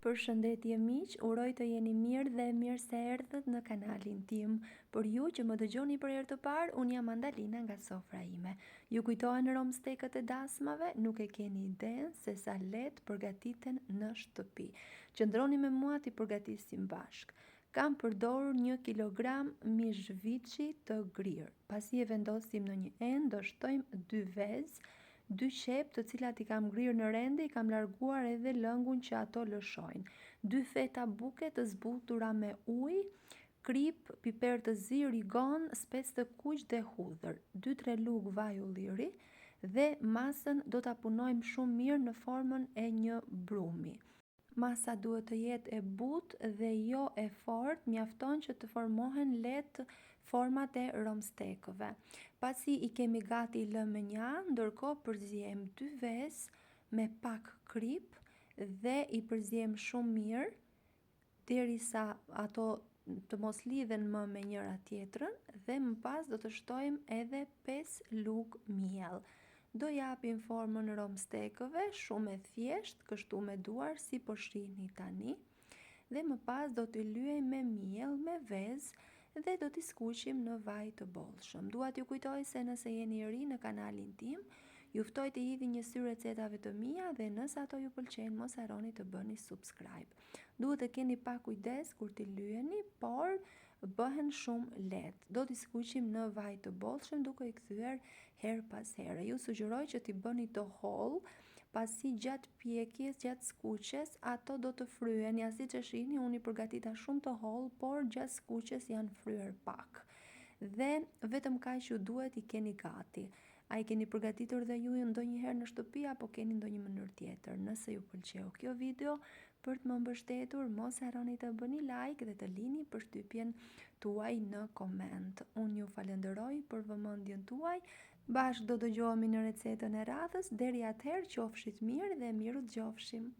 Përshëndetje miq, uroj të jeni mirë dhe mirë se erdhët në kanalin tim. Për ju që më dëgjoni për herë të parë, unë jam Andalina nga sofra ime. Ju kujtohen romstekët e dasmave? Nuk e keni idenë se sa lehtë përgatiten në shtëpi. Qëndroni me mua t'i përgatisim bashk. Kam përdorur 1 kilogram mish viçi të grirë. Pasi e vendosim në një enë, do shtojmë 2 vezë, 2 qep të cilat i kam ngrirë në rende, i kam larguar edhe lëngun që ato lëshojnë. 2 feta buke të zbutura me ujë, krip, piper të zi, rigon, spec të kuq dhe hudhër, 2-3 lugë vaj ulliri dhe masën do ta punojmë shumë mirë në formën e një brumi. Masa duhet të jetë e butë dhe jo e fortë, mjafton që të formohen lehtë format e romstekëve. Pasi i kemi gati lëmë me një anë, ndërkohë përzihem 2 vezë me pak krip dhe i përzihem shumë mirë derisa ato të mos lidhen më me njëra tjetrën dhe më pas do të shtojmë edhe 5 lugë miell. Do japim formën romstekëve, shumë e thjesht, kështu me duar si po shihni tani, dhe më pas do t'i lyejmë me miell, me vezë dhe do t'i skuqim në vaj të bollshëm. Dua t'ju kujtoj se nëse jeni ri në kanalin tim, ju ftoj të hidhni një sy recetave të mia dhe nëse ato ju pëlqejnë, mos harroni të bëni subscribe. Duhet të keni pak kujdes kur t'i lyeni, por bëhen shumë lehtë. Do t'i skuqim në vaj të bollshëm duke i kthyer her pas here. Ju sugjeroj që t'i bëni të hollë, pasi gjatë pjekjes, gjatë skuqjes, ato do të fryhen. Ja siç e shihni, unë i përgatita shumë të hollë, por gjatë skuqjes janë fryer pak. Dhe vetëm kaq ju duhet i keni gati. A i keni përgatitur dhe ju ndonjëherë në shtëpi apo keni ndonjë mënyrë tjetër? Nëse ju pëlqeu kjo video, për të më mbështetur, mos harroni të bëni like dhe të lini përshtypjen tuaj në koment. Unë ju falenderoj për vëmendjen tuaj. Bashkë do dëgjohemi në recetën e radhës. Deri atëherë, qofshit mirë dhe miru dëgjofshim.